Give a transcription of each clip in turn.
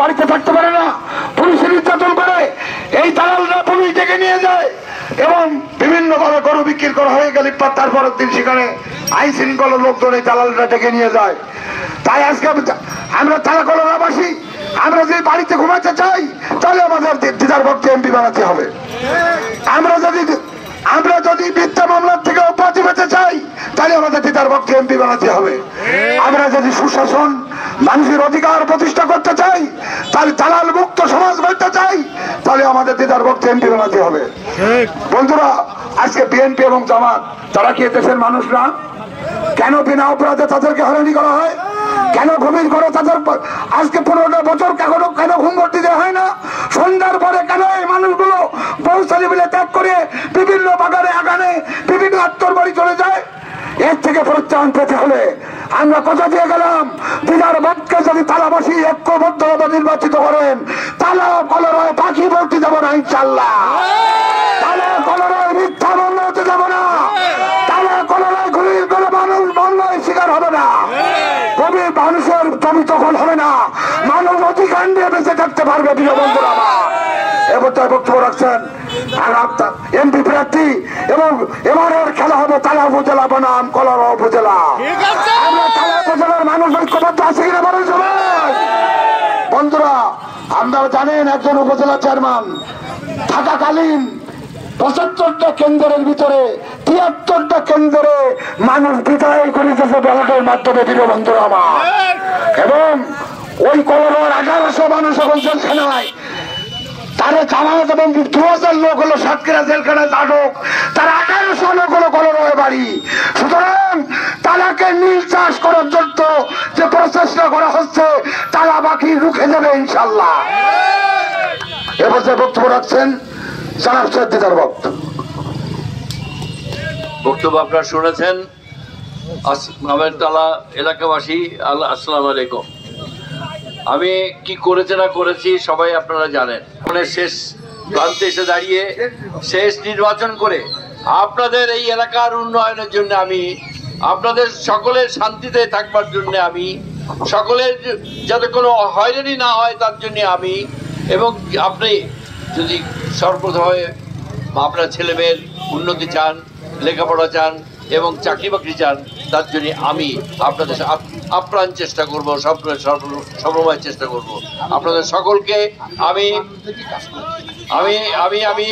বাড়িতে থাকতে পারে না, পুলিশের নির্যাতন করে, এই দালালরা পুলিশ ডেকে নিয়ে যায় এবং বিভিন্ন ভাবে গরু বিক্রি করা হয়ে গেলে তারপরের দিন সেখানে আইন শৃঙ্খলা লোকজন এই দালালরা ডেকে নিয়ে যায়। তাই আজকে আমরা তালাকলাবাসী, আমরা যদি বাড়িতে ঘুমাতে চাই তাহলে আমাদের দিদার ভক্তি এমপি বানাতে হবে। আমরা যদি মিথ্যা মামলার থেকে বাঁচি পেতে চাই তাহলে আমাদের দিদার ভক্তি এমপি বানাতে হবে। আমরা যদি সুশাসন, মানুষের অধিকার প্রতিষ্ঠা করতে চাই, তাহলে দালাল মুক্ত সমাজ গড়তে চাই, তাহলে আমাদের দিদার ভক্তি এমপি বানাতে হবে। বন্ধুরা, আজকে বিএনপি এবং জামাত তারা কি দেশের মানুষ না? কেন বিনা অপরাধে তাদেরকে হয়রানি করা হয়? কেন ঘুমির ঘরে তাদের আজকে 15টা বছর কেন ঘুম ভর্তি দেওয়া হয় না? সন্ধ্যার পরে কেন এই মানুষগুলো বৌসালি মিলে ত্যাগ করে বিভিন্ন বাগানে আগানে বিভিন্ন আত্মর বাড়ি চলে যায়? এর থেকে প্রত্যাহার পেতে হলে আমরা কথা দিয়ে গেলাম, দিদার ভক্তকে যদি তালাবাসী ঐক্যবদ্ধভাবে নির্বাচিত করেন, তালা কলরায় পাখি ভর্তি যাব না ইনশাল্লাহ। তালা কলরায় মিথ্যা বন্ধ হতে যাব না, তালা কলরায় ঘুরির করে মানুষ বন্যায় শিকার হবে না, কবির মানুষের জমি তখন হবে না, মানুষ অধিকার নিয়ে বেঁচে থাকতে পারবে। প্রিয় বন্ধুরা আমার, এবছর বক্তব্য রাখছেন এমপি প্রার্থী এবং এবারের খেলা হবে তালা উপজেলা বনাম কলরা উপজেলা। আমরা তালা উপজেলার মানুষ ঐক্যবদ্ধ আছে কিনা বলেন সবাই? বন্ধুরা, আপনারা জানেন একজন উপজেলা চেয়ারম্যান থাকাকালীন 75টা কেন্দ্রের ভিতরে 73টা কেন্দ্রে মানুষ বিদায় করেছে ব্যালটের মাধ্যমে। প্রিয় বন্ধুরা আমার, এবং ওই কলরার 1100 মানুষ এখন জেলখানায়, তারা জামায়াত এবং 2000 লোক হলো সাতক্ষীরা জেলখানায় আটক, তার 1100 লোক হলো কলরায় বাড়ি। সুতরাং তালাকে নীল চাষ করার জন্য যে প্রচেষ্টা করা হচ্ছে, তালা বাকি রুখে যাবে ইনশাল্লাহ। এবছর বক্তব্য রাখছেন জনাব সৈয়দ দিদার ভক্ত। বক্তব্য আপনারা শুনেছেন। আমার তালা এলাকাবাসী, আসসালামু আলাইকুম। আমি কি করেছে না করেছি সবাই আপনারা জানেন। শেষ প্রান্তে এসে দাঁড়িয়ে শেষ নির্বাচন করে আপনাদের এই এলাকার উন্নয়নের জন্য, আমি আপনাদের সকলের শান্তিতে থাকবার জন্য, আমি সকলের যাতে কোনো হয়রানি না হয় তার জন্য আমি, এবং আপনি যদি সর্বপ্রথমে আপনার ছেলেমেয়ের উন্নতি চান, লেখাপড়া চান এবং চাকরি বাকরি চান, তার জন্য আমি আপনাদের আপ্রাণ চেষ্টা করবো, সবসময় চেষ্টা করব। আপনাদের সকলকে আমি আমি আমি আমি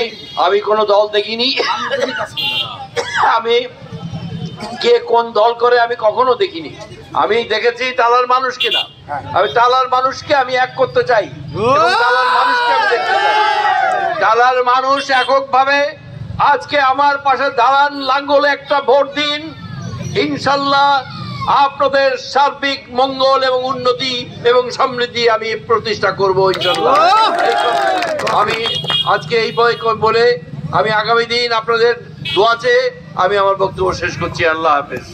আমি কোনো দল দেখিনি, আমি কে কোন দল করে আমি কখনো দেখিনি। আমি দেখেছি তালার মানুষকে, না আমি তালার মানুষকে আমি এক করতে চাই, তালার মানুষকে আমি দেখতে চাই। তালার মানুষ এককভাবে আজকে আমার পাশে দাঁড়ান, লাঙ্গলে একটা ভোট দিন, ইনশাল্লাহ আপনাদের সার্বিক মঙ্গল এবং উন্নতি এবং সমৃদ্ধি আমি প্রতিষ্ঠা করব ইনশাল্লাহ। আমি আজকে এই বলে আমি আগামী দিন আপনাদের দোয়া চেয়ে আমি আমার বক্তব্য শেষ করছি। আল্লাহ হাফেজ।